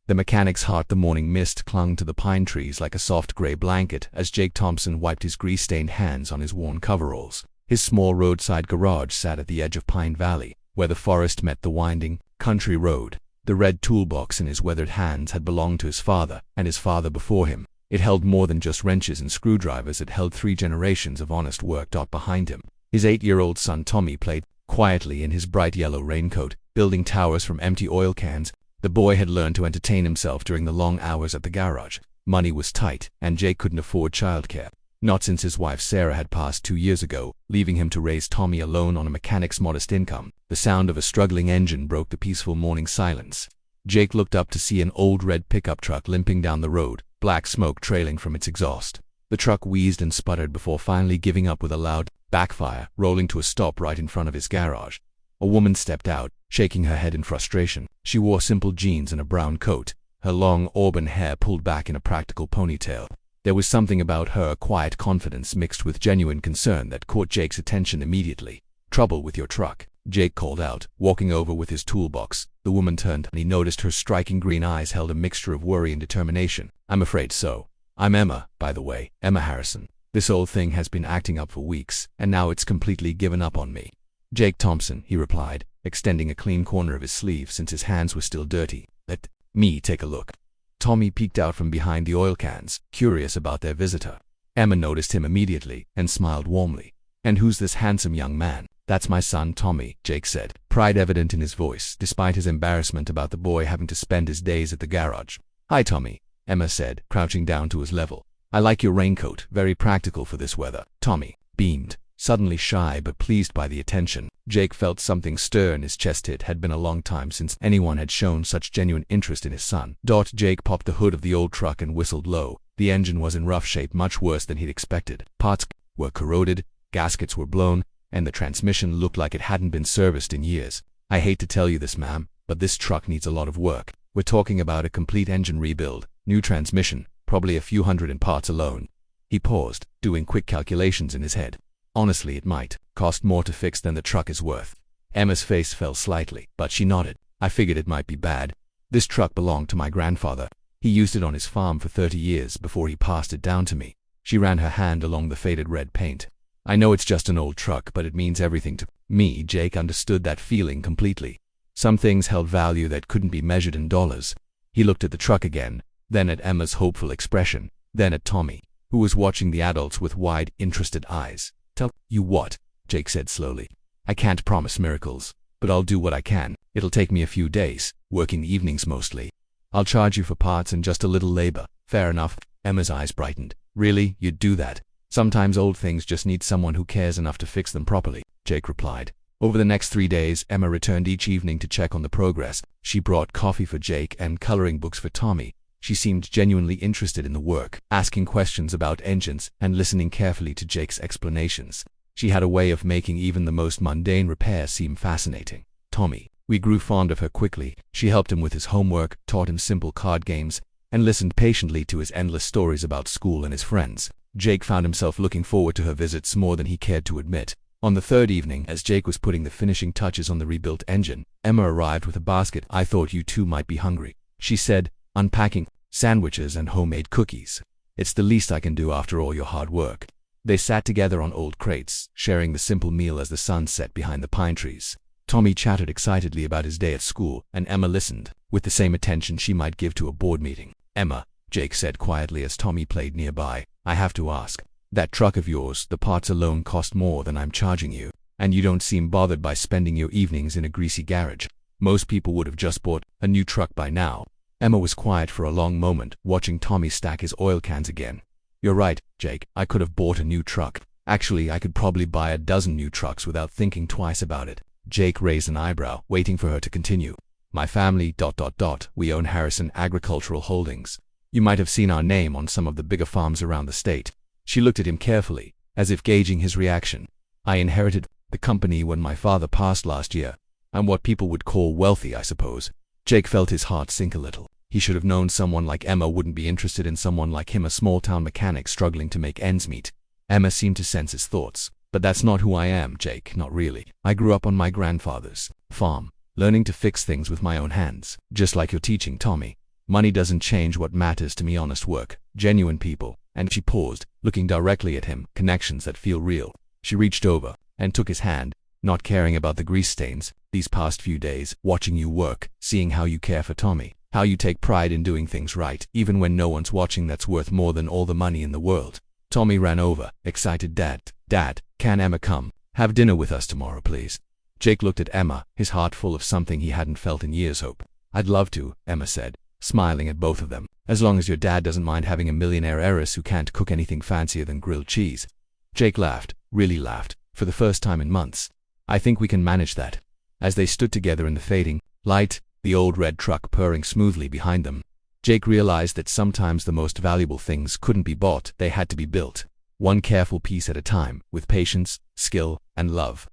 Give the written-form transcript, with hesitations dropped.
The mechanic's heart. The morning mist clung to the pine trees like a soft gray blanket as Jake Thompson wiped his grease-stained hands on his worn coveralls. His small roadside garage sat at the edge of Pine Valley, where the forest met the winding country road. The red toolbox in his weathered hands had belonged to his father, and his father before him. It held more than just wrenches and screwdrivers. It held 3 generations of honest work. Behind him, his 8-year-old son Tommy played quietly in his bright yellow raincoat, building towers from empty oil cans. The boy had learned to entertain himself during the long hours at the garage. Money was tight, and Jake couldn't afford childcare. Not since his wife Sarah had passed 2 years ago, leaving him to raise Tommy alone on a mechanic's modest income. The sound of a struggling engine broke the peaceful morning silence. Jake looked up to see an old red pickup truck limping down the road, black smoke trailing from its exhaust. The truck wheezed and sputtered before finally giving up with a loud backfire, rolling to a stop right in front of his garage. A woman stepped out, shaking her head in frustration. She wore simple jeans and a brown coat, her long auburn hair pulled back in a practical ponytail. There was something about her quiet confidence mixed with genuine concern that caught Jake's attention immediately. "Trouble with your truck," Jake called out, walking over with his toolbox. The woman turned, and he noticed her striking green eyes held a mixture of worry and determination. "I'm afraid so. I'm Emma, by the way, Emma Harrison. This old thing has been acting up for weeks, and now it's completely given up on me." "Jake Thompson," he replied, extending a clean corner of his sleeve since his hands were still dirty. "Let me take a look." Tommy peeked out from behind the oil cans, curious about their visitor. Emma noticed him immediately and smiled warmly. "And who's this handsome young man?" "That's my son Tommy," Jake said, pride evident in his voice, despite his embarrassment about the boy having to spend his days at the garage. "Hi Tommy," Emma said, crouching down to his level. "I like your raincoat, very practical for this weather." Tommy beamed, suddenly shy but pleased by the attention. Jake felt something stir in his chest. It had been a long time since anyone had shown such genuine interest in his son. Jake popped the hood of the old truck and whistled low. The engine was in rough shape, much worse than he'd expected. Parts were corroded, gaskets were blown, and the transmission looked like it hadn't been serviced in years. "I hate to tell you this, ma'am, but this truck needs a lot of work. We're talking about a complete engine rebuild, new transmission, probably a few hundred in parts alone." He paused, doing quick calculations in his head. "Honestly, it might cost more to fix than the truck is worth." Emma's face fell slightly, but she nodded. "I figured it might be bad. This truck belonged to my grandfather. He used it on his farm for 30 years before he passed it down to me." She ran her hand along the faded red paint. "I know it's just an old truck, but it means everything to me." Jake understood that feeling completely. Some things held value that couldn't be measured in dollars. He looked at the truck again, then at Emma's hopeful expression, then at Tommy, who was watching the adults with wide, interested eyes. "Tell you what," Jake said slowly. "I can't promise miracles, but I'll do what I can. It'll take me a few days, working evenings mostly. I'll charge you for parts and just a little labor." "Fair enough." Emma's eyes brightened. "Really, you'd do that?" "Sometimes old things just need someone who cares enough to fix them properly," Jake replied. Over the next 3 days, Emma returned each evening to check on the progress. She brought coffee for Jake and coloring books for Tommy. She seemed genuinely interested in the work, asking questions about engines and listening carefully to Jake's explanations. She had a way of making even the most mundane repair seem fascinating. Tommy, we grew fond of her quickly. She helped him with his homework, taught him simple card games, and listened patiently to his endless stories about school and his friends. Jake found himself looking forward to her visits more than he cared to admit. On the 3rd evening, as Jake was putting the finishing touches on the rebuilt engine, Emma arrived with a basket. "I thought you two might be hungry," she said, unpacking sandwiches and homemade cookies. "It's the least I can do after all your hard work." They sat together on old crates, sharing the simple meal as the sun set behind the pine trees. Tommy chattered excitedly about his day at school, and Emma listened, with the same attention she might give to a board meeting. "Emma," Jake said quietly as Tommy played nearby, "I have to ask. That truck of yours, the parts alone cost more than I'm charging you, and you don't seem bothered by spending your evenings in a greasy garage. Most people would have just bought a new truck by now." Emma was quiet for a long moment, watching Tommy stack his oil cans again. "You're right, Jake. I could have bought a new truck. Actually, I could probably buy a dozen new trucks without thinking twice about it." Jake raised an eyebrow, waiting for her to continue. "My family, we own Harrison Agricultural Holdings. You might have seen our name on some of the bigger farms around the state." She looked at him carefully, as if gauging his reaction. "I inherited the company when my father passed last year. I'm what people would call wealthy, I suppose." Jake felt his heart sink a little. He should have known someone like Emma wouldn't be interested in someone like him, a small-town mechanic struggling to make ends meet. Emma seemed to sense his thoughts. "But that's not who I am, Jake, not really. I grew up on my grandfather's farm, learning to fix things with my own hands, just like you're teaching Tommy." Money doesn't change what matters to me. Honest work, genuine people. And she paused, looking directly at him. Connections that feel real. She reached over and took his hand, not caring about the grease stains. These past few days, watching you work, seeing how you care for Tommy, how you take pride in doing things right, even when no one's watching, that's worth more than all the money in the world. Tommy ran over, excited. Dad, can Emma come? Have dinner with us tomorrow, please. Jake looked at Emma, his heart full of something he hadn't felt in years. Hope. I'd love to, Emma said, smiling at both of them, as long as your dad doesn't mind having a millionaire heiress who can't cook anything fancier than grilled cheese. Jake laughed, really laughed, for the first time in months. I think we can manage that. As they stood together in the fading light, the old red truck purring smoothly behind them, Jake realized that sometimes the most valuable things couldn't be bought, they had to be built. One careful piece at a time, with patience, skill, and love.